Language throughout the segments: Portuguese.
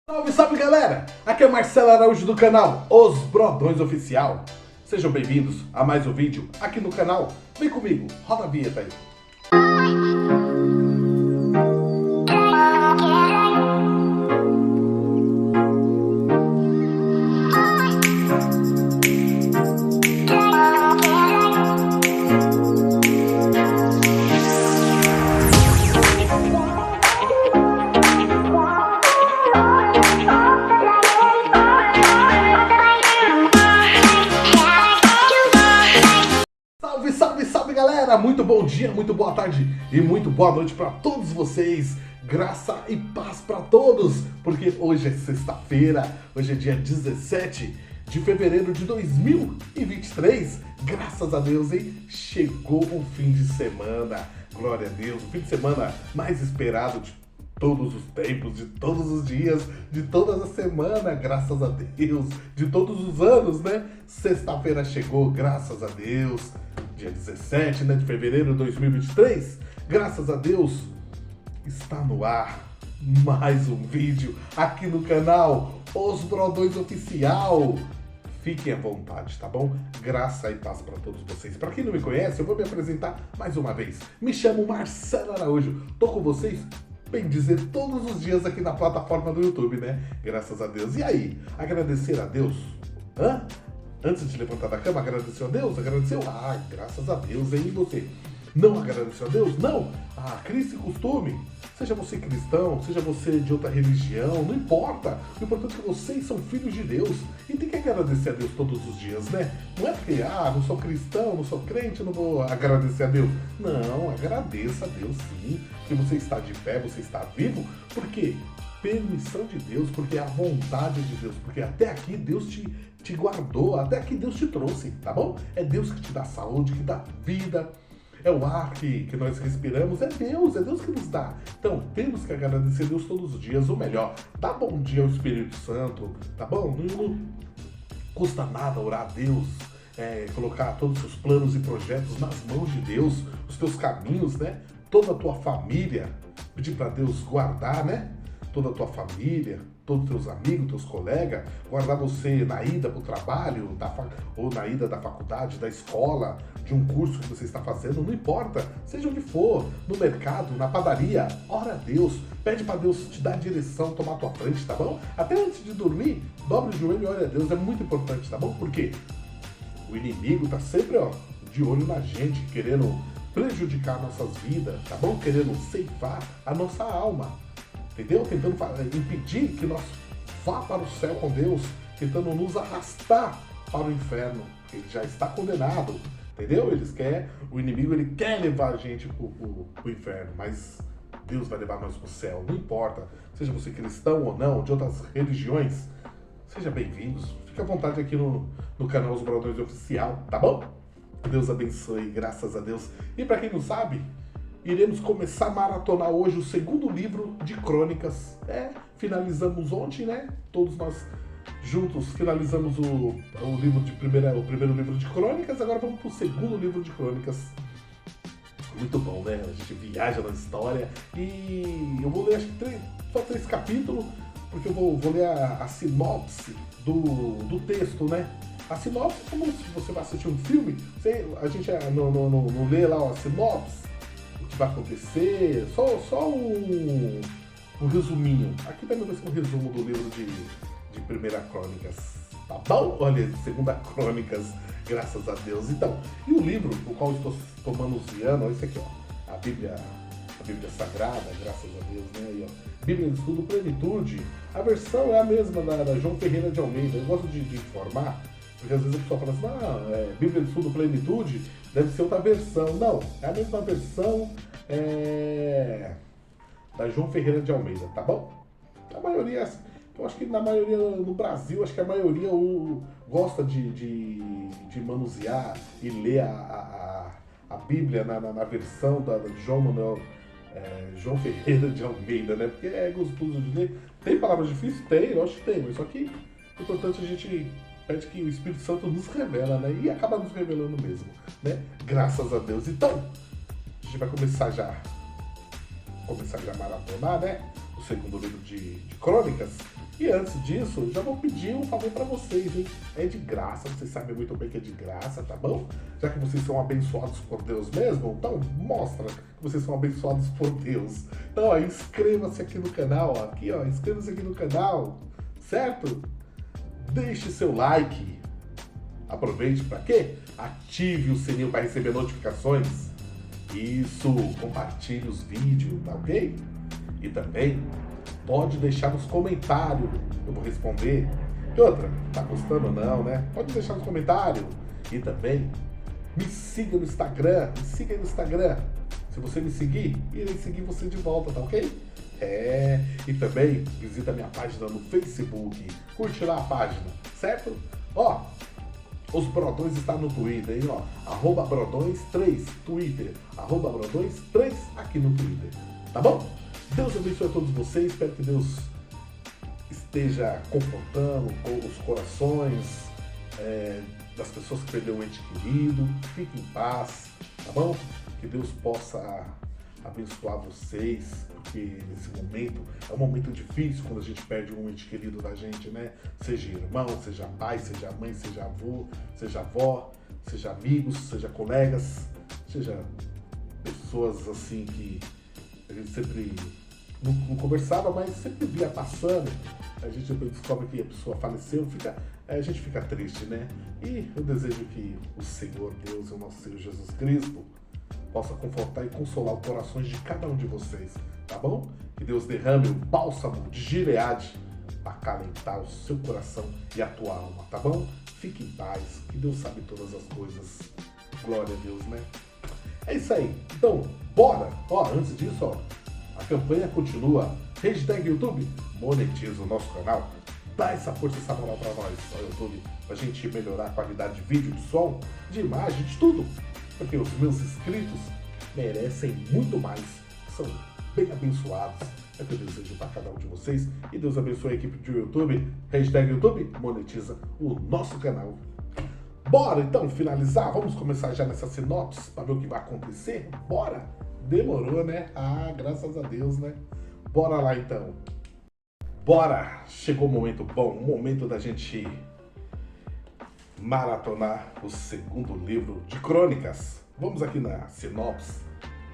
Salve, salve galera! Aqui é Marcelo Araújo do canal Os Brodões Oficial. Sejam bem-vindos a mais um vídeo aqui no canal. Vem comigo, roda a vinheta aí. Salve, salve, salve galera! Muito bom dia, muito boa tarde e muito boa noite para todos vocês. Graça e paz para todos, porque hoje é sexta-feira, hoje é dia 17 de fevereiro de 2023. Graças a Deus, hein? Chegou o fim de semana. Glória a Deus, o fim de semana mais esperado de todos os tempos, de todos os dias, de toda a semana, graças a Deus, de todos os anos, né? Sexta-feira chegou, graças a Deus, dia 17, né, de fevereiro de 2023, graças a Deus, está no ar mais um vídeo aqui no canal Os Brodões Oficial. Fiquem à vontade, tá bom? Graça e paz para todos vocês. Para quem não me conhece, eu vou me apresentar mais uma vez. Me chamo Marcelo Araújo, tô com vocês, bem dizer, todos os dias aqui na plataforma do YouTube, né? Graças a Deus. E aí, agradecer a Deus? Hã? Antes de levantar da cama, agradeceu a Deus? Agradeceu? Ah, graças a Deus, hein? E você? Não agradeceu a Deus? Não! Ah, crise e costume. Seja você cristão, seja você de outra religião, não importa. O importante é que vocês são filhos de Deus. E tem que agradecer a Deus todos os dias, né? Não é porque, não sou cristão, não sou crente, não vou agradecer a Deus. Não, agradeça a Deus sim. Que você está de pé, você está vivo. Por quê? Permissão de Deus, porque é a vontade de Deus. Porque até aqui Deus te guardou, até aqui Deus te trouxe, tá bom? É Deus que te dá saúde, que dá vida. É o ar que nós respiramos, é Deus que nos dá. Então, temos que agradecer a Deus todos os dias, ou melhor, dá bom dia ao Espírito Santo, tá bom? Não custa nada orar a Deus, colocar todos os seus planos e projetos nas mãos de Deus, os teus caminhos, né? Toda a tua família, pedir para Deus guardar, né? Toda a tua família, todos os teus amigos, teus colegas, guardar você na ida para o trabalho, ou na ida da faculdade, da escola, de um curso que você está fazendo, não importa, seja onde for, no mercado, na padaria, ora a Deus, pede para Deus te dar direção, tomar a tua frente, tá bom? Até antes de dormir, dobre o joelho e ore a Deus, é muito importante, tá bom? Porque o inimigo tá sempre, de olho na gente, querendo prejudicar nossas vidas, tá bom? Querendo ceifar a nossa alma. Entendeu? Tentando impedir que nós vá para o céu com Deus, tentando nos arrastar para o inferno. Ele já está condenado, entendeu? O inimigo ele quer levar a gente para o inferno, mas Deus vai levar nós para o céu, não importa. Seja você cristão ou não, de outras religiões, seja bem-vindos. Fique à vontade aqui no canal Os Brodões Oficial, tá bom? Deus abençoe, graças a Deus. E para quem não sabe, iremos começar a maratonar hoje o segundo livro de Crônicas. Finalizamos ontem, né? Todos nós juntos finalizamos o primeiro livro de Crônicas, agora vamos para o segundo livro de Crônicas. Muito bom, né? A gente viaja na história e eu vou ler acho que só 3 capítulos, porque eu vou ler a sinopse do texto, né? A sinopse é como se você vai assistir um filme, a gente não lê lá a sinopse, o que vai acontecer, só um resuminho. Aqui também vai ser um resumo do livro de Primeira Crônicas, tá bom? Olha, Segunda Crônicas, graças a Deus. Então, e o livro do qual eu estou manuseando, esse aqui, a Bíblia Sagrada, graças a Deus, né? Aí, Bíblia de Estudo Plenitude, a versão é a mesma da João Ferreira de Almeida. Eu gosto de informar, porque às vezes a pessoa fala assim, Bíblia de Estudo Plenitude deve ser outra versão. Não, é a mesma versão da João Ferreira de Almeida, tá bom? A maioria, eu acho que na maioria no Brasil, acho que a maioria gosta de manusear e ler a Bíblia na versão da João Ferreira de Almeida, né? Porque é gostoso de ler. Tem palavras difíceis? Tem, eu acho que tem, mas só que é importante a gente pede que o Espírito Santo nos revela, né? E acaba nos revelando mesmo, né? Graças a Deus. Então, a gente vai começar já a maratonar, né? O segundo livro de Crônicas. E antes disso, já vou pedir um favor para vocês, hein? É de graça, vocês sabem muito bem que é de graça, tá bom? Já que vocês são abençoados por Deus mesmo, então mostra que vocês são abençoados por Deus. Então, ó, inscreva-se aqui no canal, ó. Aqui, ó, inscreva-se aqui no canal, certo? Deixe seu like. Aproveite para quê? Ative o sininho para receber notificações. Isso, compartilhe os vídeos, tá ok? E também pode deixar nos comentários, eu vou responder. E outra, tá gostando ou não, né? Pode deixar nos comentários. E também me siga no Instagram, me siga aí no Instagram. Se você me seguir, irei seguir você de volta, tá ok? E também visita minha página no Facebook, curte lá a página, certo? Ó, os Brodões está no Twitter, hein, ó, @Brodões3, Twitter, @Brodões3 aqui no Twitter, tá bom? Deus abençoe a todos vocês, espero que Deus esteja confortando os corações das pessoas que perderam um ente querido. Fiquem em paz, tá bom? Que Deus possa abençoar vocês, porque nesse momento é um momento difícil quando a gente perde um ente querido da gente, né? Seja irmão, seja pai, seja mãe, seja avô, seja avó, seja amigos, seja colegas, seja pessoas assim que a gente sempre não conversava, mas sempre via passando. A gente depois descobre que a pessoa faleceu, a gente fica triste, né? E eu desejo que o Senhor Deus, o nosso Senhor Jesus Cristo, possa confortar e consolar os corações de cada um de vocês, tá bom? Que Deus derrame o bálsamo de Gileade para acalentar o seu coração e a tua alma, tá bom? Fique em paz, que Deus sabe todas as coisas. Glória a Deus, né? É isso aí. Então, bora! Ó, antes disso, ó, a campanha continua. Hashtag YouTube, monetiza o nosso canal. Dá essa força, essa moral pra nós, ó, YouTube, pra gente melhorar a qualidade de vídeo, de som, de imagem, de tudo. Porque os meus inscritos merecem muito mais, são bem abençoados. É o que eu desejo para cada um de vocês. E Deus abençoe a equipe do YouTube. Hashtag YouTube, monetiza o nosso canal. Bora então finalizar? Vamos começar já nessa sinopse para ver o que vai acontecer? Bora! Demorou, né? Ah, graças a Deus, né? Bora lá então. Bora! Chegou o momento bom, o momento da gente maratonar o segundo livro de Crônicas. Vamos aqui na sinopse,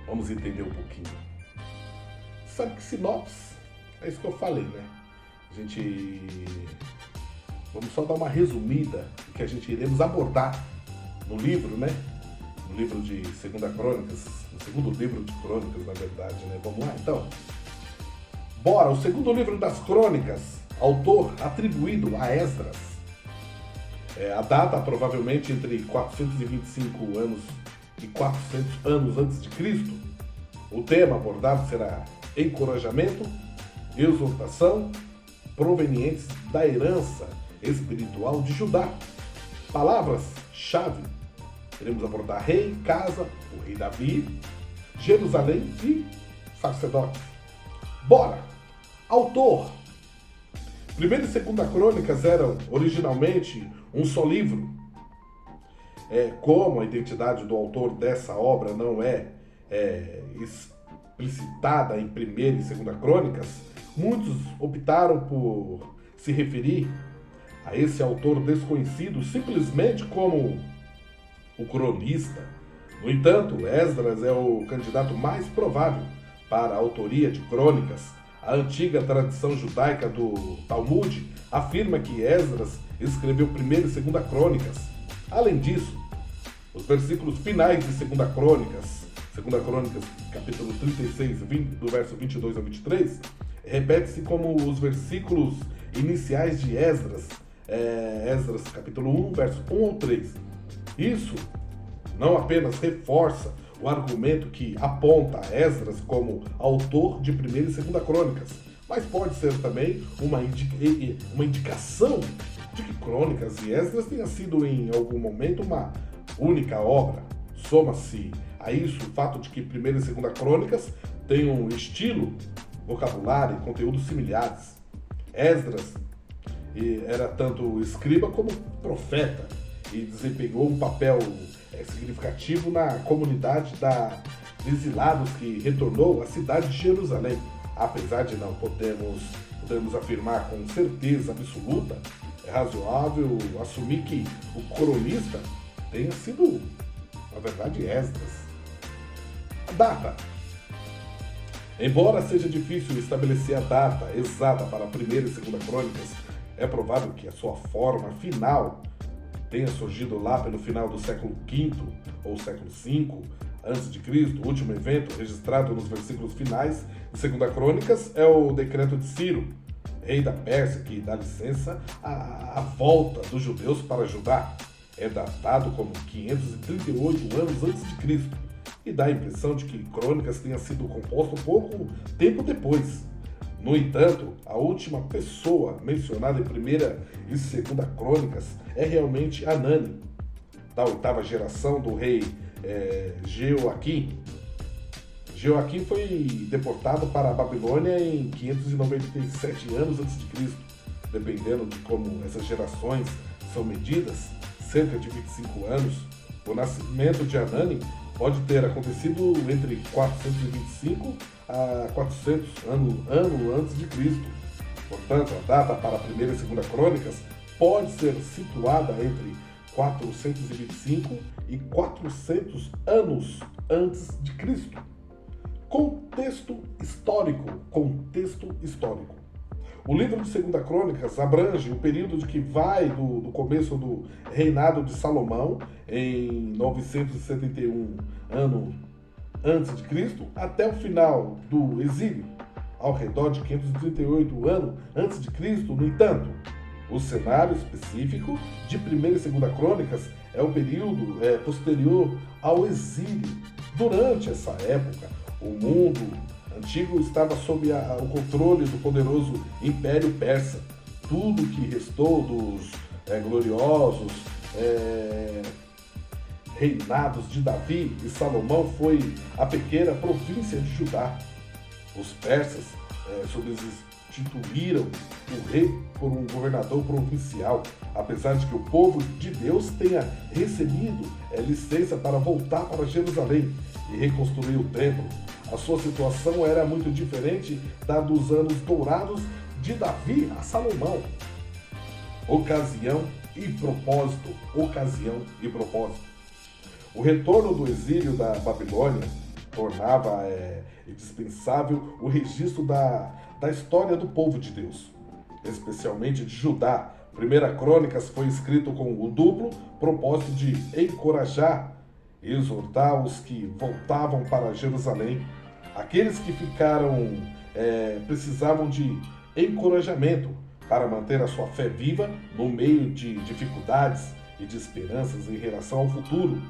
vamos entender um pouquinho. Sabe que sinopse é isso que eu falei, né? Vamos só dar uma resumida do que a gente iremos abordar no livro, né? No livro de Segunda Crônicas, no segundo livro de Crônicas, na verdade, né? Vamos lá, então. Bora, o segundo livro das Crônicas, autor atribuído a Esdras. A data provavelmente entre 425 anos e 400 anos antes de Cristo. O tema abordado será encorajamento, exortação, provenientes da herança espiritual de Judá. Palavras-chave: iremos abordar rei, casa, o rei Davi, Jerusalém e sacerdotes. Bora! Autor: 1ª e 2ª Crônicas eram originalmente um só livro. Como a identidade do autor dessa obra não é explicitada em 1ª e 2ª Crônicas, muitos optaram por se referir a esse autor desconhecido simplesmente como o cronista. No entanto, Esdras é o candidato mais provável para a autoria de crônicas. A antiga tradição judaica do Talmud afirma que Esdras escreveu 1ª e 2ª Crônicas. Além disso, os versículos finais de 2ª Crônicas, capítulo 36, do verso 22 ao 23, repete-se como os versículos iniciais de Esdras, Esdras capítulo 1, verso 1 ao 3. Isso não apenas reforça o argumento que aponta Esdras como autor de 1ª e 2ª Crônicas, mas pode ser também uma indicação de que Crônicas e Esdras tenha sido em algum momento uma única obra. Soma-se a isso o fato de que 1ª e 2ª Crônicas têm um estilo, vocabulário e conteúdos similares. Esdras era tanto escriba como profeta e desempenhou um papel significativo na comunidade de exilados que retornou à cidade de Jerusalém. Apesar de não podermos podemos afirmar com certeza absoluta, é razoável assumir que o cronista tenha sido, na verdade, Esdras. A data. Embora seja difícil estabelecer a data exata para a primeira e segunda crônicas, é provável que a sua forma final tenha surgido lá pelo final do século V ou século V a.C. O último evento registrado nos versículos finais de Segunda Crônicas é o decreto de Ciro, rei da Pérsia, que dá licença à volta dos judeus para Judá. É datado como 538 anos antes de Cristo e dá a impressão de que Crônicas tenha sido composto pouco tempo depois. No entanto, a última pessoa mencionada em primeira e segunda Crônicas é realmente Anani, da oitava geração do rei Jeoaquim. Jeoaquim foi deportado para a Babilônia em 597 anos antes de Cristo. Dependendo de como essas gerações são medidas, cerca de 25 anos. O nascimento de Anani pode ter acontecido entre 425 a 400 anos antes de Cristo. Portanto, a data para a primeira e segunda crônicas pode ser situada entre 425 e 400 anos antes de Cristo. Contexto histórico. O livro de Segunda Crônicas abrange o período de que vai do começo do reinado de Salomão, em 971 ano antes de Cristo, até o final do exílio, ao redor de 538 anos antes de Cristo. No entanto, o cenário específico de Primeira e Segunda Crônicas é o período posterior ao exílio. Durante essa época, o mundo antigo estava sob o controle do poderoso Império Persa. Tudo que restou dos gloriosos reinados de Davi e Salomão foi a pequena província de Judá. Os persas substituíram o rei por um governador provincial, apesar de que o povo de Deus tenha recebido licença para voltar para Jerusalém e reconstruir o templo. A sua situação era muito diferente da dos anos dourados de Davi a Salomão. Ocasião e propósito. O retorno do exílio da Babilônia tornava indispensável o registro da história do povo de Deus, especialmente de Judá. Primeira Crônicas foi escrito com o duplo propósito de encorajar e exortar os que voltavam para Jerusalém. Aqueles que ficaram precisavam de encorajamento para manter a sua fé viva no meio de dificuldades e de esperanças em relação ao futuro.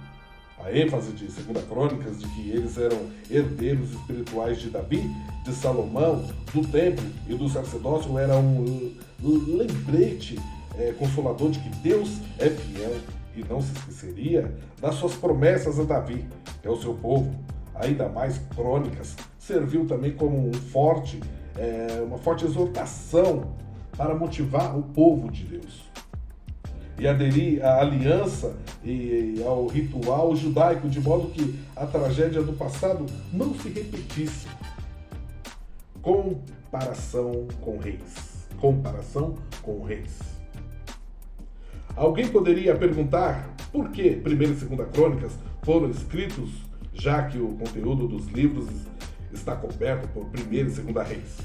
A ênfase de Segunda Crônicas de que eles eram herdeiros espirituais de Davi, de Salomão, do templo e do sacerdócio era um lembrete consolador de que Deus é fiel e não se esqueceria das suas promessas a Davi, que é o seu povo. Ainda mais, Crônicas serviu também como uma forte exortação para motivar o povo de Deus e aderir à aliança e ao ritual judaico, de modo que a tragédia do passado não se repetisse. Comparação com reis. Alguém poderia perguntar por que Primeira e Segunda Crônicas foram escritos, já que o conteúdo dos livros está coberto por Primeira e Segunda Reis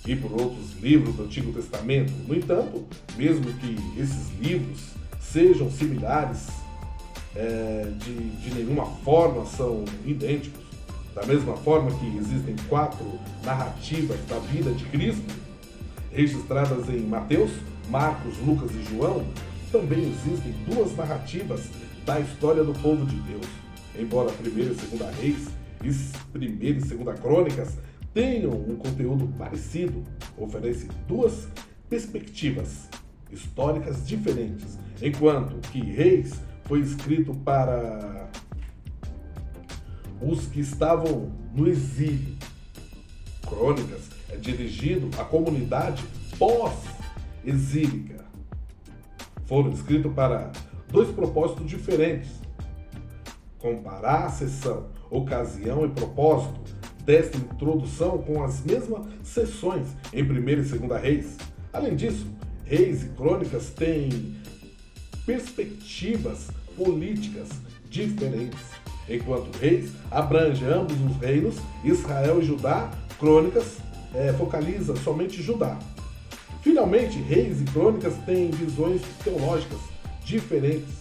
e por outros livros do Antigo Testamento. No entanto, mesmo que esses livros sejam similares, de nenhuma forma são idênticos. Da mesma forma que existem 4 narrativas da vida de Cristo, registradas em Mateus, Marcos, Lucas e João, também existem 2 narrativas da história do povo de Deus. Embora Primeira e Segunda Reis e Primeira e Segunda Crônicas tenham um conteúdo parecido, oferecem 2 perspectivas históricas diferentes, enquanto que Reis foi escrito para os que estavam no exílio. Crônicas é dirigido à comunidade pós-exílica. Foram escritos para 2 propósitos diferentes. Comparar a seção ocasião e propósito desta introdução com as mesmas seções em 1ª e 2ª Reis. Além disso, Reis e Crônicas têm perspectivas políticas diferentes. Enquanto Reis abrange ambos os reinos, Israel e Judá, Crônicas focaliza somente Judá. Finalmente, Reis e Crônicas têm visões teológicas diferentes.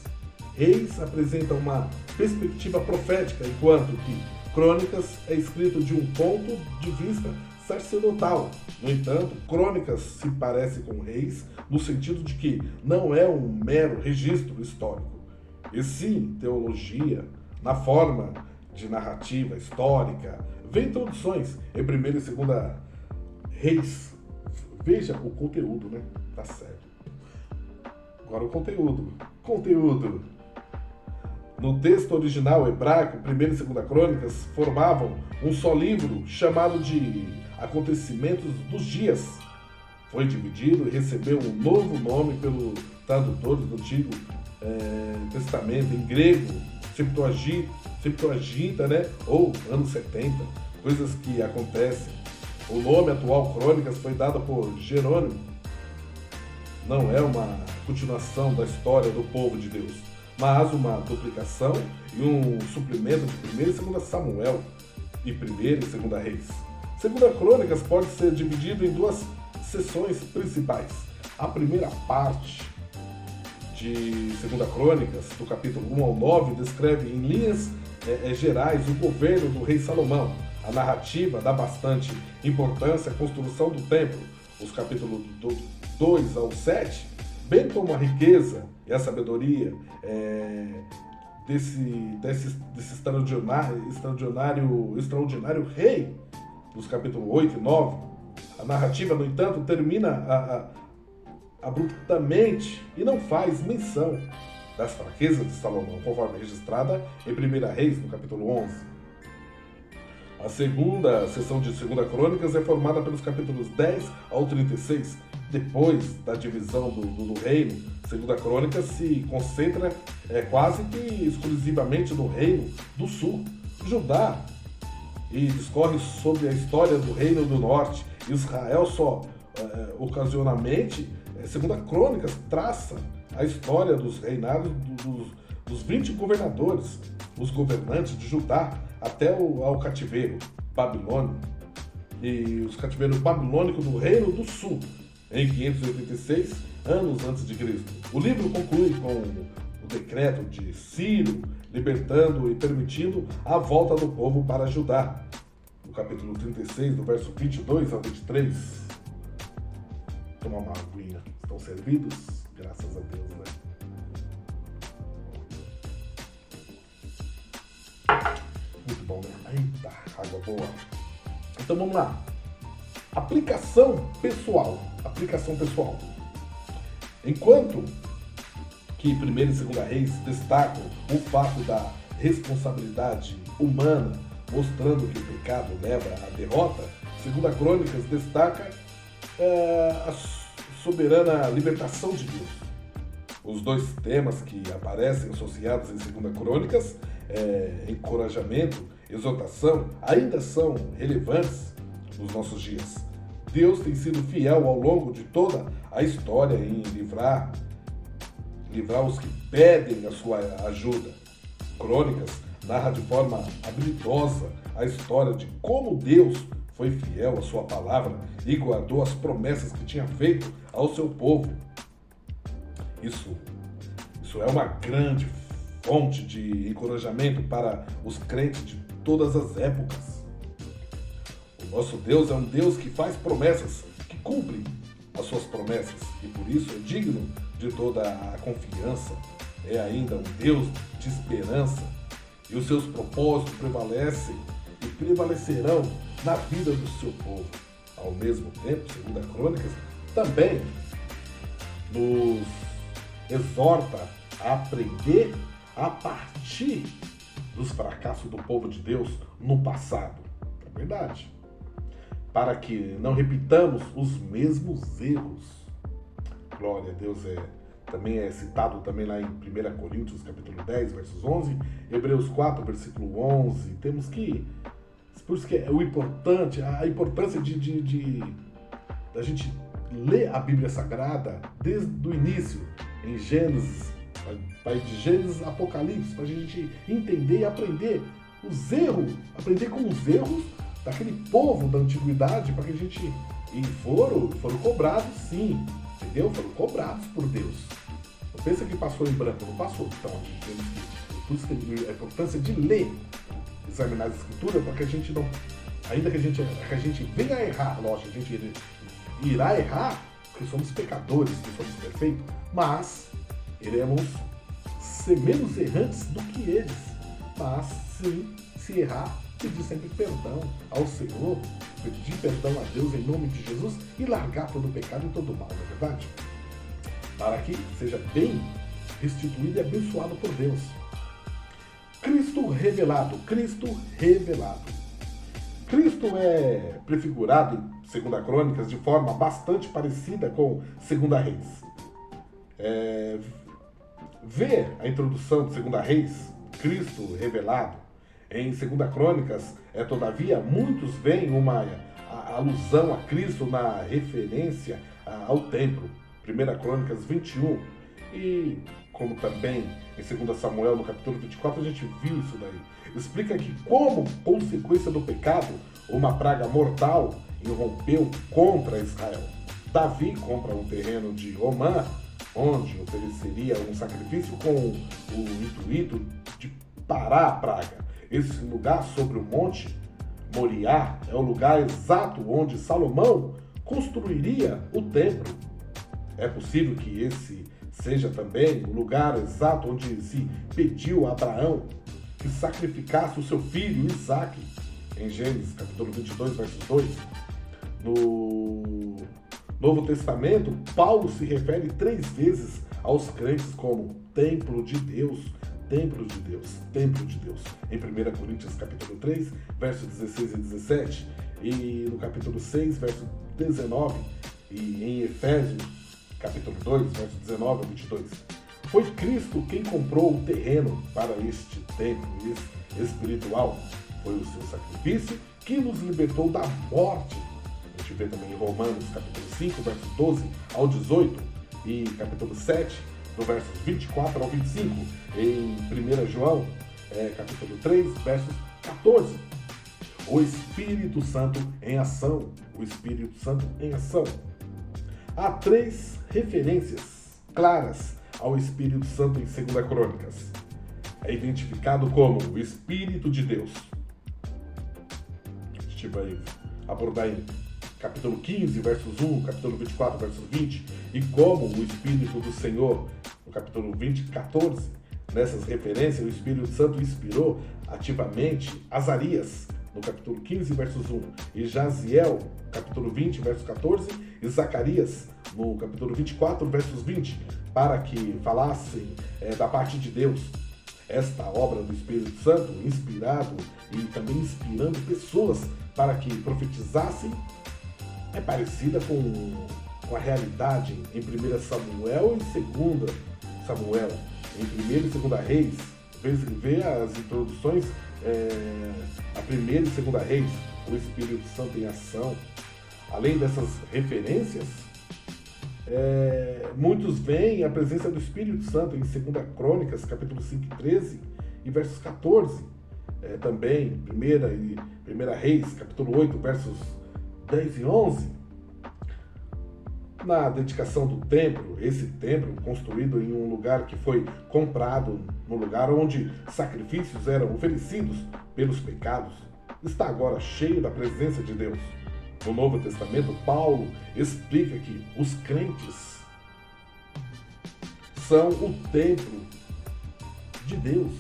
Reis apresenta uma perspectiva profética, enquanto que Crônicas é escrito de um ponto de vista sacerdotal. No entanto, Crônicas se parece com Reis no sentido de que não é um mero registro histórico, e sim teologia, na forma de narrativa histórica. Vem introduções em 1ª e 2ª Reis. Veja o conteúdo, né? Tá certo. Agora o conteúdo. No texto original hebraico, 1ª e 2ª Crônicas formavam um só livro chamado de Acontecimentos dos Dias. Foi dividido e recebeu um novo nome pelos tradutores do Antigo Testamento em grego, Septuaginta, né? Ou anos 70, coisas que acontecem. O nome atual Crônicas foi dado por Jerônimo. Não é uma continuação da história do povo de Deus, mas uma duplicação e um suplemento de 1ª e 2ª Samuel e 1ª e 2ª Reis. 2ª Crônicas pode ser dividido em duas seções principais. A primeira parte de 2ª Crônicas, do capítulo 1 ao 9, descreve em linhas gerais o governo do rei Salomão. A narrativa dá bastante importância à construção do templo. Os capítulos 2 ao 7, bem como a riqueza e a sabedoria desse extraordinário rei, dos capítulos 8 e 9. A narrativa, no entanto, termina abruptamente e não faz menção das fraquezas de Salomão, conforme registrada em 1ª Reis, no capítulo 11. A segunda seção de 2ª Crônicas é formada pelos capítulos 10 ao 36. Depois da divisão do reino, 2ª Crônicas se concentra quase que exclusivamente no reino do sul, Judá, e discorre sobre a história do reino do norte. Israel só ocasionalmente, 2ª Crônicas traça a história dos reinados dos 20 governadores, os governantes de Judá, até ao cativeiro babilônico, e os cativeiros babilônicos do Reino do Sul, em 586 anos antes de Cristo. O livro conclui com o decreto de Ciro, libertando e permitindo a volta do povo para Judá. No capítulo 36, do verso 22 ao 23. Tomar uma aguinha. Estão servidos? Graças a Deus, né? Muito bom, né? Eita, água boa. Então vamos lá. Aplicação pessoal. Enquanto que 1ª e 2ª Reis destacam o fato da responsabilidade humana, mostrando que o pecado leva à derrota, 2ª Crônicas destaca a soberana libertação de Deus. Os dois temas que aparecem associados em 2ª Crônicas, encorajamento, exortação, ainda são relevantes nos nossos dias. Deus tem sido fiel ao longo de toda a história em livrar os que pedem a sua ajuda. Crônicas narra de forma habilidosa a história de como Deus foi fiel à sua palavra e guardou as promessas que tinha feito ao seu povo. Isso é uma grande fonte de encorajamento para os crentes de todas as épocas. O nosso Deus é um Deus que faz promessas, que cumpre as suas promessas, e por isso é digno de toda a confiança. É ainda um Deus de esperança, e os seus propósitos prevalecem e prevalecerão na vida do seu povo. Ao mesmo tempo, 2ª Crônicas também nos exorta a aprender a partir dos fracassos do povo de Deus no passado. É verdade. Para que não repitamos os mesmos erros. Glória a Deus. Também é citado também lá em 1 Coríntios capítulo 10, versos 11, Hebreus 4, versículo 11. Temos que Por isso que é o importante, a importância da gente ler a Bíblia Sagrada desde o início, em Gênesis, vai de Gênesis a Apocalipse, para a gente entender e aprender os erros, aprender com os erros daquele povo da antiguidade, para que a gente... E foram cobrados, sim, entendeu? Foram cobrados por Deus. Não pensa que passou em branco, não passou. Então, a gente temos que... Por isso que a importância de ler, examinar a Escritura, para que a gente não... Ainda que a gente venha a errar, lógico, a gente irá errar, porque somos pecadores, não somos perfeitos, mas iremos ser menos errantes do que eles. Mas, sim, se errar, pedir sempre perdão ao Senhor, pedir perdão a Deus em nome de Jesus e largar todo o pecado e todo o mal, não é verdade? Para que seja bem restituído e abençoado por Deus. Cristo revelado. Cristo revelado. Cristo é prefigurado em 2 Crônicas de forma bastante parecida com 2 Reis. Ver a introdução de 2 Reis, Cristo revelado, em 2 Crônicas, todavia, muitos veem uma alusão a Cristo na referência ao templo. 1 Crônicas 21. E, como também em 2 Samuel, no capítulo 24, a gente viu isso daí. Explica que, como consequência do pecado, uma praga mortal irrompeu contra Israel. Davi compra um terreno de Omã, onde ofereceria um sacrifício com o intuito de parar a praga. Esse lugar sobre o monte Moriá é o lugar exato onde Salomão construiria o templo. É possível que esse seja também o lugar exato onde se pediu a Abraão que sacrificasse o seu filho Isaque, em Gênesis capítulo 22, verso 2. No Novo Testamento, Paulo se refere 3 vezes aos crentes como templo de Deus, templo de Deus, templo de Deus. Em 1 Coríntios capítulo 3, versos 16 e 17, e no capítulo 6, verso 19, e em Efésios capítulo 2, verso 19 a 22. Foi Cristo quem comprou o terreno para este templo espiritual. Foi o seu sacrifício que nos libertou da morte. A gente vê também em Romanos capítulo 5, verso 12 ao 18, e capítulo 7, do versos 24 ao 25, em 1 João, capítulo 3, versos 14. O Espírito Santo em ação. O Espírito Santo em ação. Há 3 referências claras ao Espírito Santo em 2 Crônicas. É identificado como o Espírito de Deus. A gente vai abordar em capítulo 15, versos 1, capítulo 24, versos 20, e como o Espírito do Senhor, no capítulo 20, 14, nessas referências, o Espírito Santo inspirou ativamente Azarias, no capítulo 15, versos 1, e Jaziel, capítulo 20, verso 14, e Zacarias, no capítulo 24, versos 20, para que falassem da parte de Deus. Esta obra do Espírito Santo, inspirado e também inspirando pessoas para que profetizassem, é parecida com a realidade em 1 Samuel e 2 Samuel. Em 1 e 2 Reis, vê as introduções, a 1 e 2 Reis, o Espírito Santo em ação. Além dessas referências, muitos veem a presença do Espírito Santo em 2 Crônicas, capítulo 5 e 13, e versos 14. Também 1 Reis, capítulo 8, versos 10 e 11. Na dedicação do templo, esse templo construído em um lugar que foi comprado, no lugar onde sacrifícios eram oferecidos pelos pecados, está agora cheio da presença de Deus. No Novo Testamento, Paulo explica que os crentes são o templo de Deus,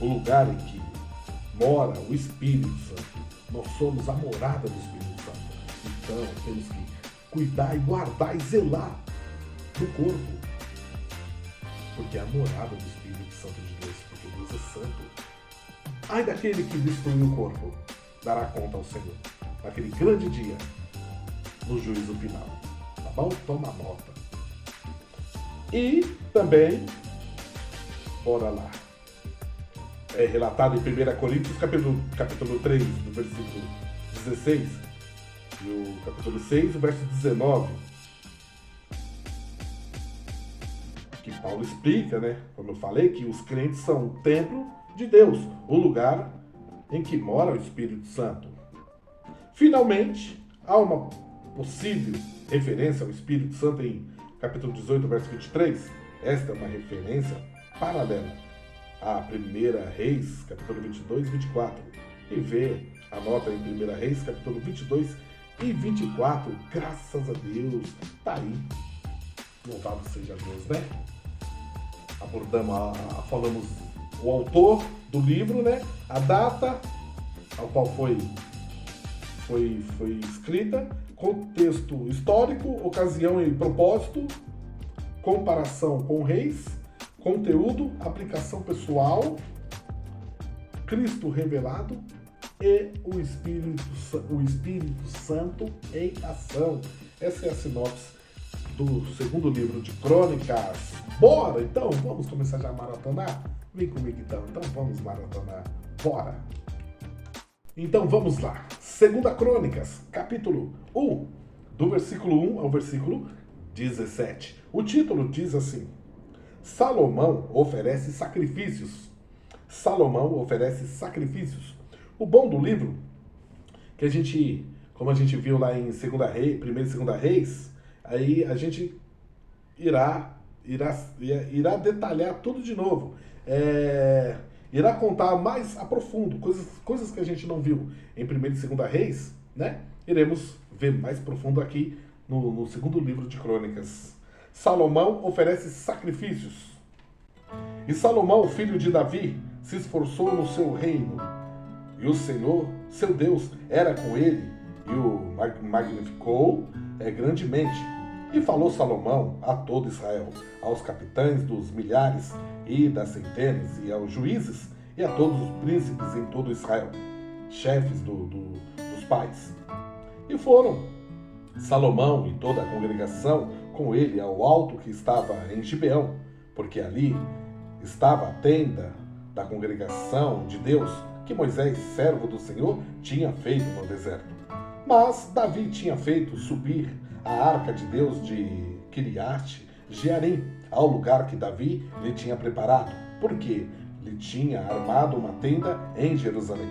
o lugar em que mora o Espírito Santo. Nós somos a morada do Espírito Santo. Então, temos que cuidar e guardar e zelar do corpo, porque é a morada do Espírito Santo de Deus, porque Deus é santo. Ai daquele que destruiu o corpo, dará conta ao Senhor, naquele grande dia, no juízo final. Tá bom? Toma nota. E também, bora lá. é relatado em 1 Coríntios, capítulo 3, do versículo 16, e o capítulo 6, o verso 19, que Paulo explica, né, como eu falei, que os crentes são o templo de Deus, o lugar em que mora o Espírito Santo. Finalmente, há uma possível referência ao Espírito Santo em capítulo 18, verso 23. Esta é uma referência paralela a 1 Reis, capítulo 22 e 24. E vê a nota em 1 Reis, capítulo 22 e 24. Graças a Deus. Tá aí. Louvado seja Deus, né? Falamos o autor do livro, né? A data ao qual foi escrita, contexto histórico, ocasião e propósito, comparação com reis, conteúdo, aplicação pessoal, Cristo revelado e o Espírito Santo em ação. Essa é a sinopse do segundo livro de Crônicas. Bora, então, vamos começar já a maratonar? Vem comigo então vamos maratonar. Bora! Então vamos lá. Segunda Crônicas, capítulo 1, do versículo 1 ao versículo 17. O título diz assim: Salomão oferece sacrifícios. Salomão oferece sacrifícios. O bom do livro, que como a gente viu lá em 1 e 2 Reis, aí a gente irá detalhar tudo de novo. Irá contar mais a profundo, coisas que a gente não viu em 1 e 2 Reis, né? Iremos ver mais profundo aqui no segundo livro de Crônicas. Salomão oferece sacrifícios. E Salomão, filho de Davi, se esforçou no seu reino. E o Senhor, seu Deus, era com ele e o magnificou grandemente. E falou Salomão a todo Israel, aos capitães dos milhares e das centenas, e aos juízes, e a todos os príncipes em todo Israel, chefes dos pais. E foram Salomão e toda a congregação com ele ao alto que estava em Gibeão, porque ali estava a tenda da congregação de Deus, que Moisés, servo do Senhor, tinha feito no deserto. Mas Davi tinha feito subir a arca de Deus de Kiriat Jearim, ao lugar que Davi lhe tinha preparado, porque lhe tinha armado uma tenda em Jerusalém.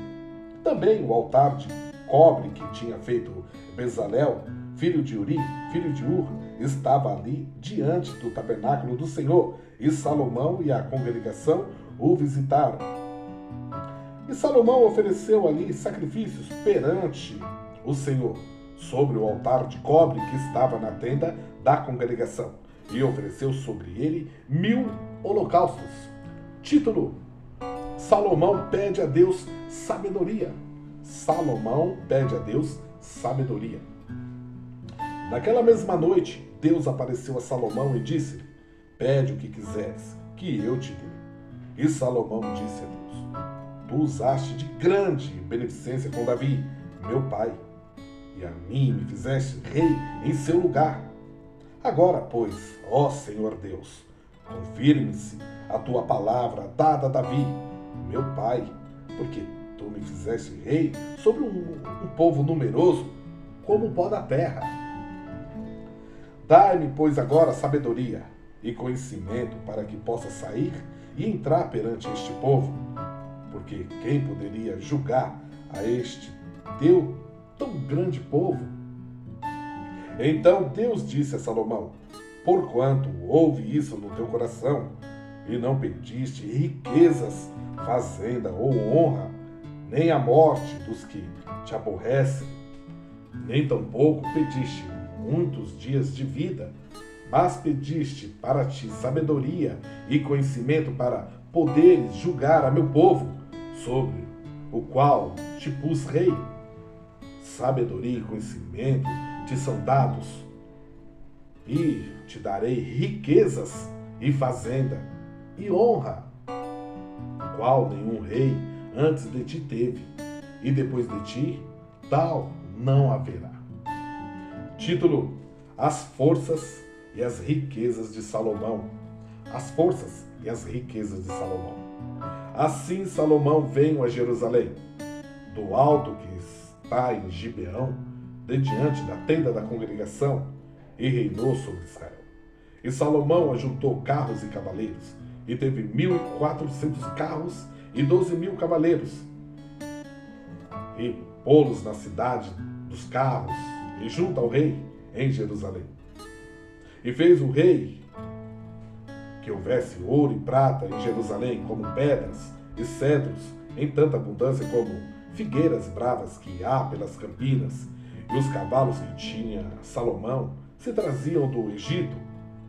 Também o altar de cobre que tinha feito Bezalel, filho de Uri, filho de Ur, estava ali diante do tabernáculo do Senhor, e Salomão e a congregação o visitaram. E Salomão ofereceu ali sacrifícios perante o Senhor, sobre o altar de cobre que estava na tenda da congregação, e ofereceu sobre ele 1000 holocaustos. Título: Salomão pede a Deus sabedoria. Salomão pede a Deus sabedoria. Naquela mesma noite, Deus apareceu a Salomão e disse: Pede o que quiseres, que eu te dê. E Salomão disse a Deus: Tu usaste de grande beneficência com Davi, meu pai, e a mim me fizeste rei em seu lugar. Agora, pois, ó Senhor Deus, confirme-se a tua palavra dada a Davi, meu pai, porque tu me fizeste rei sobre um povo numeroso como o pó da terra. Dai-me, pois, agora sabedoria e conhecimento para que possa sair e entrar perante este povo, porque quem poderia julgar a este teu tão grande povo? Então Deus disse a Salomão: Porquanto houve isso no teu coração, e não pediste riquezas, fazenda ou honra, nem a morte dos que te aborrecem, nem tampouco pediste muitos dias de vida, mas pediste para ti sabedoria e conhecimento para poderes julgar a meu povo, sobre o qual te pus rei. Sabedoria e conhecimento te são dados, e te darei riquezas e fazenda e honra, qual nenhum rei antes de ti teve, e depois de ti tal não haverá. Título: As forças e as riquezas de Salomão. As forças e as riquezas de Salomão. Assim Salomão veio a Jerusalém, do alto que está em Gibeão, de diante da tenda da congregação, e reinou sobre Israel. E Salomão ajuntou carros e cavaleiros, e teve 1.400 carros e 12.000 cavaleiros, e pô-los na cidade dos carros, e junto ao rei em Jerusalém. E fez o rei que houvesse ouro e prata em Jerusalém, como pedras e cedros, em tanta abundância como figueiras bravas que há pelas campinas. E os cavalos que tinha Salomão se traziam do Egito.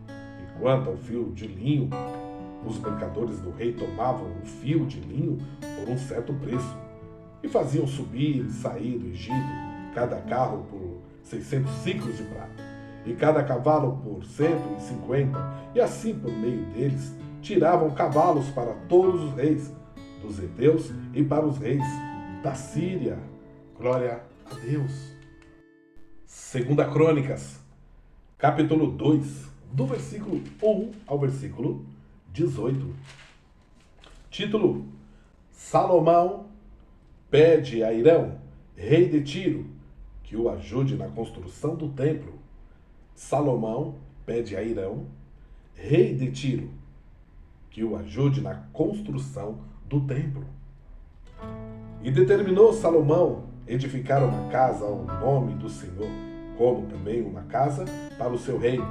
E quanto ao fio de linho, os mercadores do rei tomavam o fio de linho por um certo preço, e faziam subir e sair do Egito cada carro por 600 ciclos de prata, e cada cavalo por 150, e assim por meio deles tiravam cavalos para todos os reis dos heteus e para os reis da Síria. Glória a Deus. 2 Crônicas, capítulo 2, do versículo 1 ao versículo 18. Título: Salomão pede a Hirão, rei de Tiro, que o ajude na construção do templo. Salomão pede a Hirão, rei de Tiro, que o ajude na construção do templo. E determinou Salomão edificar uma casa ao nome do Senhor, como também uma casa para o seu reino.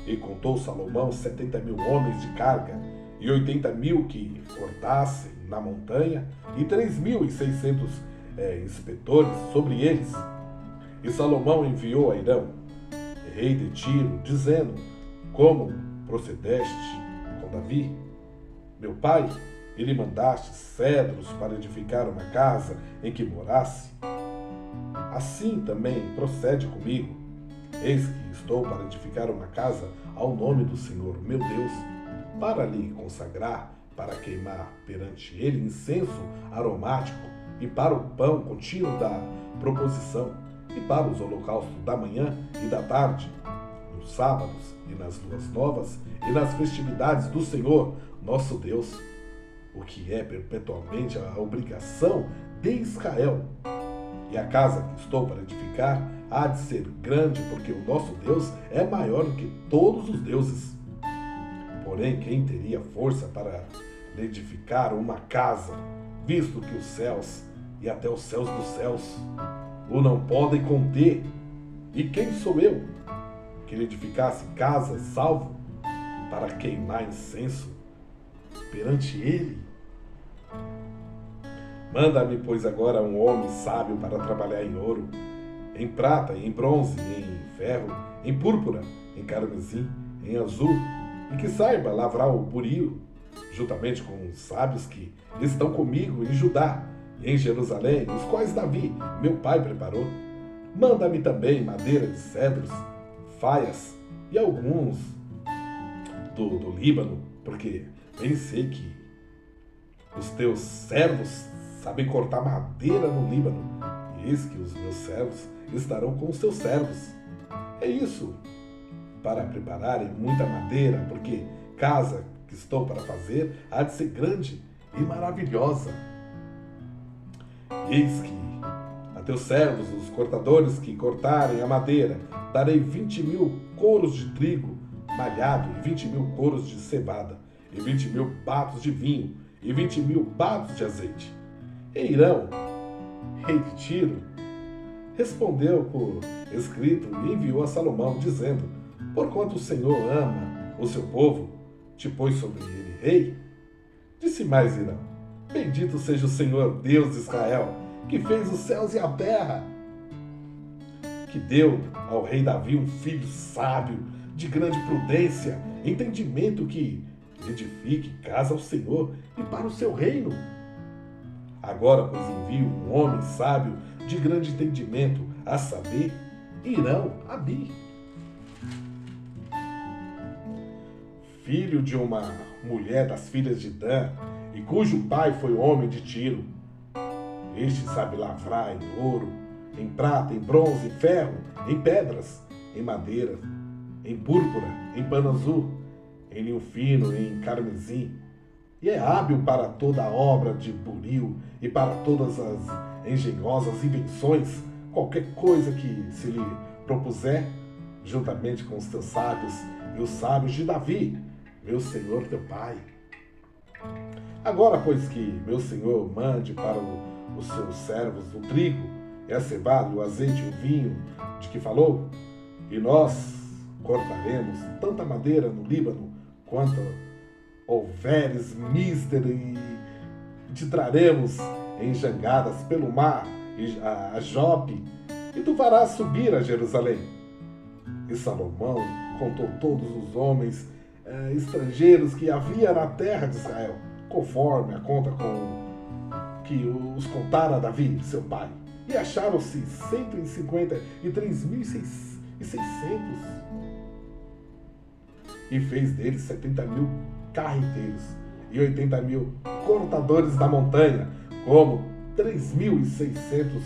E contou Salomão 70.000 homens de carga, e 80.000 que cortassem na montanha, e 3.600 inspetores sobre eles. E Salomão enviou a Hirão, rei de Tiro, dizendo: como procedeste com Davi, meu pai, e lhe mandaste cedros para edificar uma casa em que morasse, assim também procede comigo. Eis que estou para edificar uma casa ao nome do Senhor, meu Deus, para lhe consagrar, para queimar perante ele incenso aromático, e para o pão contínuo da proposição, e para os holocaustos da manhã e da tarde, nos sábados e nas luas novas, e nas festividades do Senhor, nosso Deus, o que é perpetuamente a obrigação de Israel. E a casa que estou para edificar há de ser grande, porque o nosso Deus é maior do que todos os deuses. Porém, quem teria força para lhe edificar uma casa, visto que os céus e até os céus dos céus o não podem conter? E quem sou eu que lhe edificasse casa, salvo para queimar incenso perante ele? Manda-me, pois, agora um homem sábio para trabalhar em ouro, em prata, em bronze, em ferro, em púrpura, em carmesim, em azul, e que saiba lavrar o burio, juntamente com os sábios que estão comigo em Judá e em Jerusalém, os quais Davi, meu pai, preparou. Manda-me também madeira de cedros, faias e alguns do Líbano, porque bem sei que os teus servos sabem cortar madeira no Líbano, e eis que os meus servos estarão com os teus servos. É isso, para prepararem muita madeira, porque casa que estou para fazer há de ser grande e maravilhosa. Eis que a teus servos, os cortadores que cortarem a madeira, darei 20.000 coros de trigo malhado, e 20.000 coros de cevada, e 20.000 batos de vinho, e 20.000 batos de azeite. E Hirão, rei de Tiro, respondeu por escrito e enviou a Salomão, dizendo: porquanto o Senhor ama o seu povo, te pôs sobre ele rei. Disse mais Hirão: bendito seja o Senhor Deus de Israel, que fez os céus e a terra, que deu ao rei Davi um filho sábio, de grande prudência, entendimento, que edifique casa ao Senhor e para o seu reino. Agora, pois, envio um homem sábio, de grande entendimento, a saber, Hirão Abi, filho de uma mulher das filhas de Dan, e cujo pai foi homem de Tiro. Este sabe lavrar em ouro, em prata, em bronze, em ferro, em pedras, em madeira, em púrpura, em pano azul, em linho fino, em carmesim, e é hábil para toda a obra de buril e para todas as engenhosas invenções, qualquer coisa que se lhe propuser, juntamente com os teus sábios e os sábios de Davi, meu senhor teu pai. Agora, pois que meu senhor mande para os seus servos o trigo, e a cevada, o azeite e o vinho de que falou, e nós cortaremos tanta madeira no Líbano quanto houveres mister, e te traremos em jangadas pelo mar a Jope, e tu farás subir a Jerusalém. E Salomão contou todos os homens estrangeiros que havia na terra de Israel, conforme a conta que os contara Davi, seu pai. E acharam-se 153.600. E fez deles 70.000 carreteiros e 80.000 cortadores da montanha, como 3.600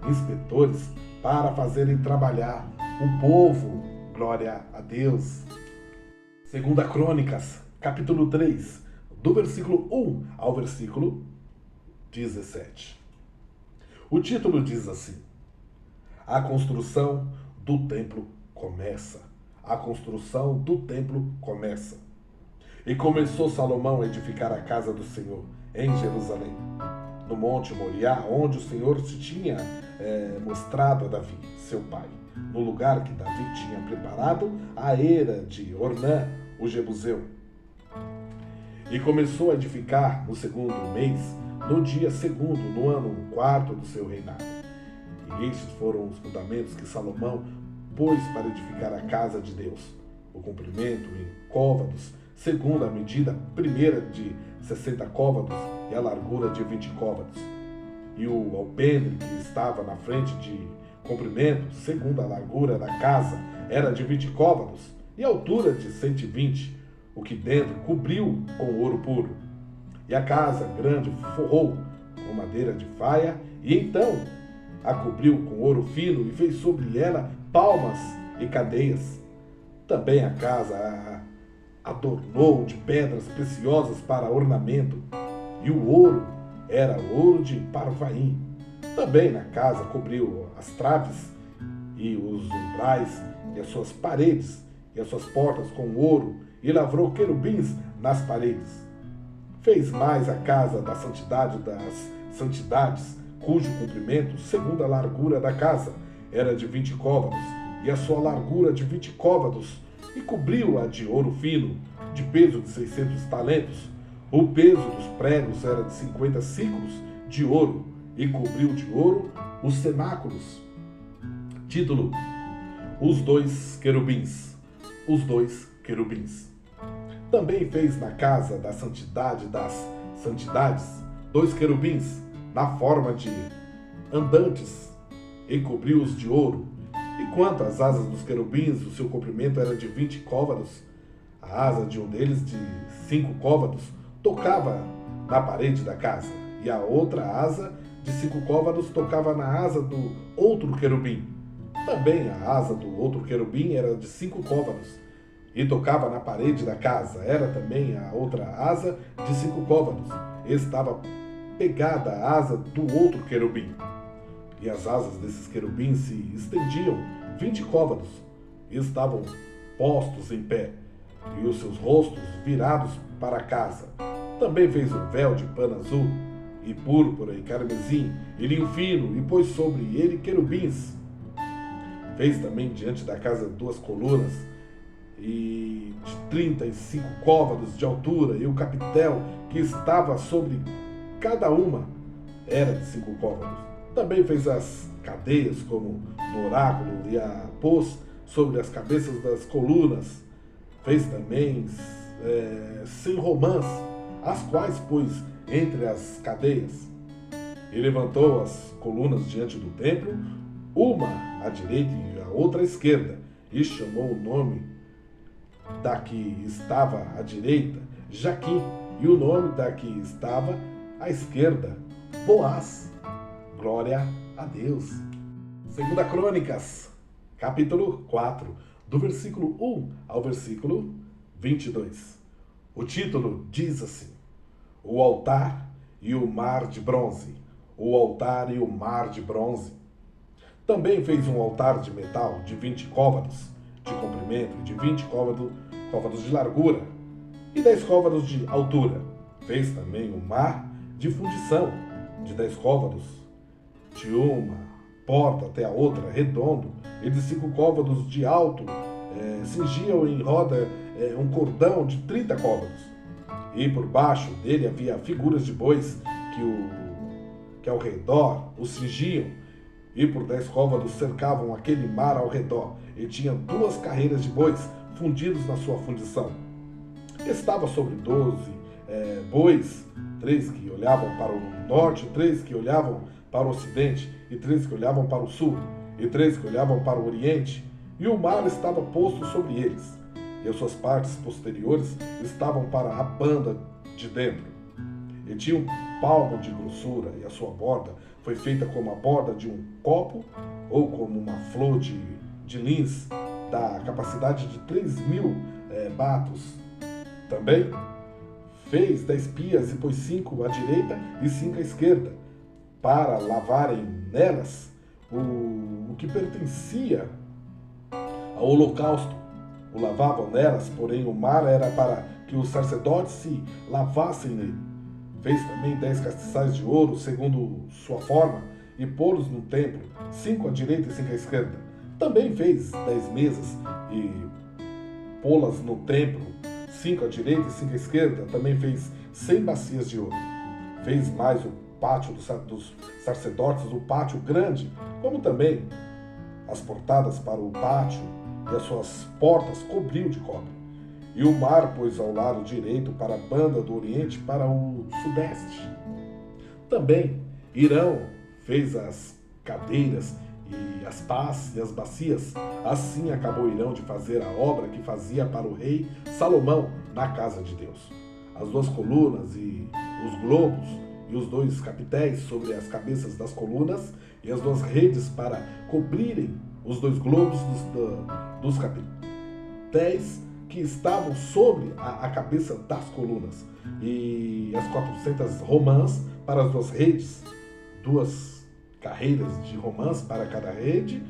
inspetores para fazerem trabalhar o povo. Glória a Deus. Segunda Crônicas, capítulo 3, do versículo 1 ao versículo 17. O título diz assim: A construção do templo começa. A construção do templo começa. E começou Salomão a edificar a casa do Senhor em Jerusalém, no Monte Moriá, onde o Senhor se tinha mostrado a Davi, seu pai, no lugar que Davi tinha preparado à eira de Ornã, o Jebuseu. E começou a edificar no segundo mês, no dia segundo, no ano quarto do seu reinado. E estes foram os fundamentos que Salomão pôs para edificar a casa de Deus. O comprimento em côvados, segundo a medida primeira de 60 côvados e a largura de 20 côvados. E o alpendre que estava na frente de comprimento, segundo a largura da casa, era de 20 côvados e a altura de 120, o que dentro cobriu com ouro puro. E a casa grande forrou com madeira de faia, e então a cobriu com ouro fino e fez sobre ela palmas e cadeias. Também a casa a adornou de pedras preciosas para ornamento, e o ouro era ouro de Parvaim. Também na casa cobriu as traves e os umbrais e as suas paredes e as suas portas com ouro, e lavrou querubins nas paredes. Fez mais a casa da santidade das santidades, cujo comprimento, segundo a largura da casa, era de 20 côvados, e a sua largura de 20 côvados, e cobriu-a de ouro fino, de peso de 600 talentos. O peso dos pregos era de 50 ciclos de ouro, e cobriu de ouro os cenáculos. Título: Os dois querubins. Os dois querubins. Também fez na casa da santidade das santidades 2 querubins, na forma de andantes, e cobriu-os de ouro. E quanto às asas dos querubins, o seu comprimento era de 20 côvados. A asa de um deles, de 5 côvados, tocava na parede da casa, e a outra asa, de 5 côvados, tocava na asa do outro querubim. Também a asa do outro querubim era de 5 côvados, e tocava na parede da casa. Era também a outra asa de 5 côvados, e estava pegada à asa do outro querubim. E as asas desses querubins se estendiam 20 côvados, e estavam postos em pé, e os seus rostos virados para a casa. Também fez um véu de pano azul, e púrpura, e carmesim, e linho fino, e pôs sobre ele querubins. Fez também diante da casa 2 colunas, e de 35 côvados de altura, e o capitel que estava sobre cada uma era de 5 côvados. Também fez as cadeias como no oráculo, e a pôs sobre as cabeças das colunas. Fez também 100 romãs, as quais pôs entre as cadeias. E levantou as colunas diante do templo, uma à direita e a outra à esquerda, e chamou o nome da que estava à direita Jaquim, e o nome da que estava à esquerda Boaz. Glória a Deus. Segunda Crônicas, capítulo 4, do versículo 1 ao versículo 22. O título diz assim: o altar e o mar de bronze. O altar e o mar de bronze. Também fez um altar de metal de 20 côvados de comprimento e de 20 côvados de largura e 10 côvados de altura. Fez também um mar de fundição de 10 côvados, de uma porta até a outra, redondo, e de 5 côvados de alto, cingiam em roda um cordão de 30 côvados. E por baixo dele havia figuras de bois que ao redor o cingiam, e por 10 côvados cercavam aquele mar ao redor, e tinha 2 carreiras de bois fundidos na sua fundição. Estava sobre 12 bois, 3 que olhavam para o norte, 3 que olhavam para o ocidente, e 3 que olhavam para o sul, e 3 que olhavam para o oriente, e o mar estava posto sobre eles, e as suas partes posteriores estavam para a banda de dentro. E tinha um palmo de grossura, e a sua borda foi feita como a borda de um copo, ou como uma flor de lins, da capacidade de 3.000 batos. Também fez 10 pias e pôs 5 à direita e 5 à esquerda, para lavarem nelas o que pertencia ao holocausto. O lavavam nelas, porém o mar era para que os sacerdotes se lavassem nele. Fez também 10 castiçais de ouro, segundo sua forma, e pô-los no templo, 5 à direita e 5 à esquerda. Também fez 10 mesas e pô-las no templo, 5 à direita e 5 à esquerda. Também fez 100 bacias de ouro. Fez mais o pátio dos sacerdotes, o pátio grande, como também as portadas para o pátio, e as suas portas cobriu de cobre. E o mar pôs ao lado direito para a banda do oriente, para o sudeste. Também Irão fez as cadeiras e as pás e as bacias. Assim acabou Irão de fazer a obra que fazia para o rei Salomão na casa de Deus. As 2 colunas e os globos e os 2 capitéis sobre as cabeças das colunas, e as 2 redes para cobrirem os 2 globos dos capitéis que estavam sobre a cabeça das colunas, e as 400 romãs para as 2 redes, 2 carreiras de romãs para cada rede,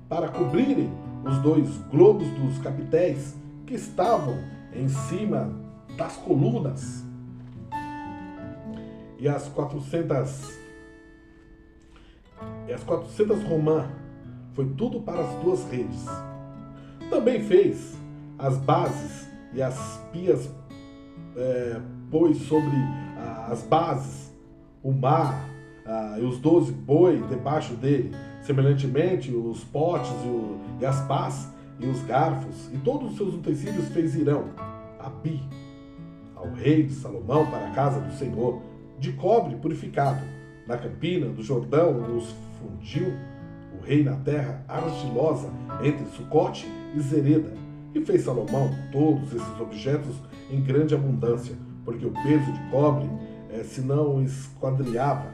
para cobrirem os 2 globos dos capitéis que estavam em cima das colunas. E as 400 romãs foi tudo para as 2 redes. Também fez as bases e as pias, pôs sobre as bases o mar e os 12 bois debaixo dele, semelhantemente os potes e as pás e os garfos e todos os seus utensílios fez Irão, Abi, ao rei de Salomão, para a casa do Senhor, de cobre purificado. Na campina do Jordão os fundiu o rei na terra argilosa, entre Sucote e Zereda. E fez Salomão todos esses objetos em grande abundância, porque o peso de cobre se não esquadriava.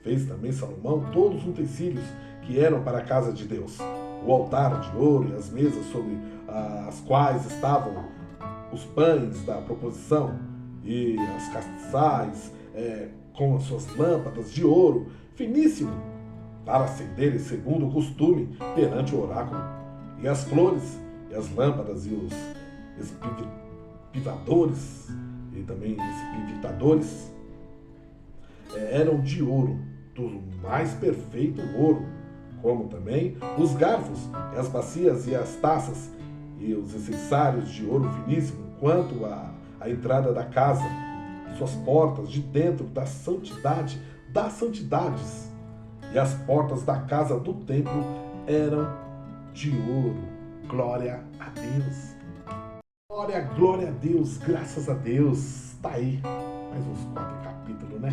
Fez também Salomão todos os utensílios que eram para a casa de Deus: o altar de ouro e as mesas sobre as quais estavam os pães da proposição, e as castiçais com as suas lâmpadas de ouro finíssimo, para acenderem segundo o costume perante o oráculo, e as flores e as lâmpadas e os espivadores e também espivitadores eram de ouro, do mais perfeito ouro, como também os garfos e as bacias e as taças e os incensários de ouro finíssimo, quanto à entrada da casa, suas portas de dentro da santidade das santidades, e as portas da casa do templo eram de ouro. Glória a Deus. Glória a Deus, graças a Deus. Tá aí, mais uns 4 capítulos, né?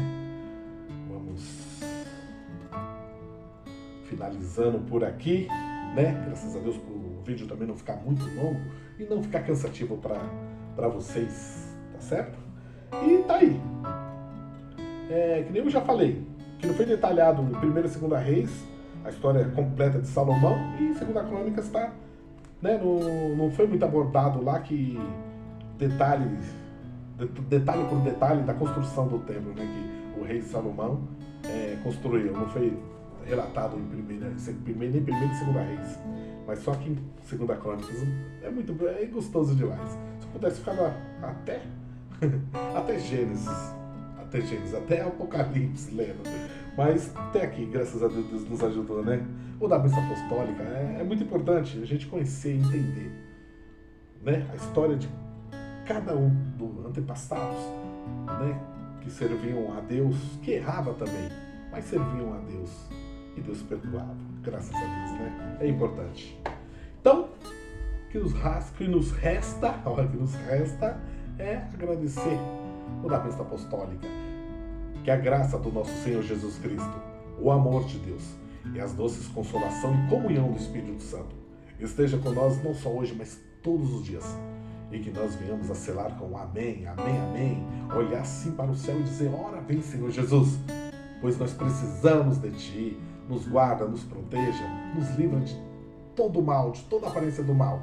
Vamos finalizando por aqui, né? Graças a Deus, para o vídeo também não ficar muito longo e não ficar cansativo para vocês, tá certo? E tá aí. Que nem eu já falei, que não foi detalhado em 1ª e 2ª Reis, a história completa de Salomão, e em 2ª Crônicas tá, né? Não foi muito abordado lá, que detalhes detalhe por detalhe da construção do templo, né, que o rei Salomão construiu. Não foi relatado em primeira e segunda Reis, mas só que em segunda Crônicas é gostoso demais. Se eu pudesse ficar até até Gênesis, até Apocalipse lendo. Mas até aqui, graças a Deus, nos ajudou, né? O da bênção apostólica é muito importante a gente conhecer e entender, né? A história de cada um dos antepassados, né? Que serviam a Deus, que errava também, mas serviam a Deus e Deus perdoava, graças a Deus, né? É importante. Então, o que nos resta é agradecer o da bênção apostólica. Que a graça do nosso Senhor Jesus Cristo, o amor de Deus e as doces consolação e comunhão do Espírito Santo esteja com nós não só hoje, mas todos os dias. E que nós venhamos a selar com amém, amém, amém, olhar assim para o céu e dizer, ora vem Senhor Jesus, pois nós precisamos de Ti, nos guarda, nos proteja, nos livra de todo o mal, de toda a aparência do mal,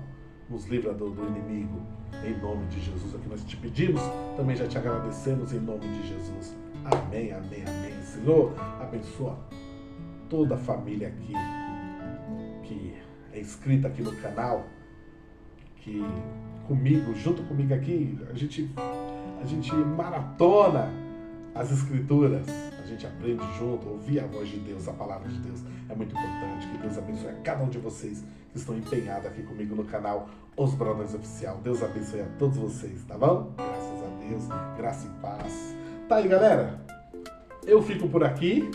nos livra do inimigo, em nome de Jesus, é o que nós te pedimos, também já te agradecemos em nome de Jesus. Amém, amém, amém. Senhor, abençoa toda a família aqui que é inscrita aqui no canal, que junto comigo aqui, a gente maratona as escrituras, a gente aprende junto, ouvir a voz de Deus, a palavra de Deus. É muito importante. Que Deus abençoe a cada um de vocês que estão empenhados aqui comigo no canal Os Brothers Oficial. Deus abençoe a todos vocês, tá bom? Graças a Deus, graça e paz. Tá aí, galera, eu fico por aqui,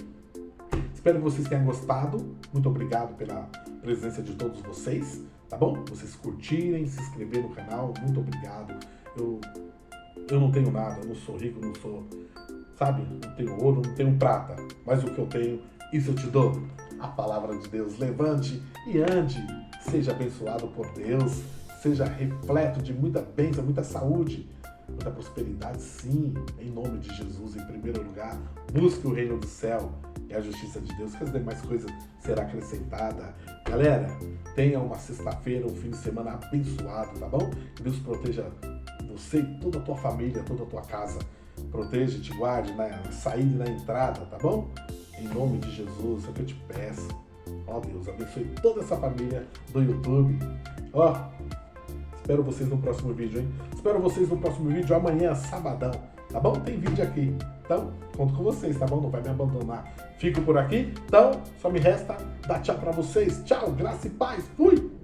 espero que vocês tenham gostado, muito obrigado pela presença de todos vocês, tá bom? Vocês curtirem, se inscrever no canal, muito obrigado. Eu não tenho nada, eu não sou rico, não sou, sabe, não tenho ouro, não tenho prata, mas o que eu tenho, isso eu te dou, a palavra de Deus. Levante e ande, seja abençoado por Deus, seja repleto de muita bênção, muita saúde, muita prosperidade, sim, em nome de Jesus, em primeiro lugar. Busque o reino do céu e a justiça de Deus, que as demais coisas será acrescentada. Galera, tenha uma sexta-feira, um fim de semana abençoado, tá bom? Que Deus proteja você e toda a tua família, toda a tua casa. Proteja e te guarde na saída e na entrada, tá bom? Em nome de Jesus, é o que eu te peço. Ó Deus, abençoe toda essa família do YouTube. Ó, espero vocês no próximo vídeo, hein? Espero vocês no próximo vídeo, amanhã, sabadão, tá bom? Tem vídeo aqui. Então, conto com vocês, tá bom? Não vai me abandonar. Fico por aqui. Então, só me resta dar tchau pra vocês. Tchau, graça e paz. Fui!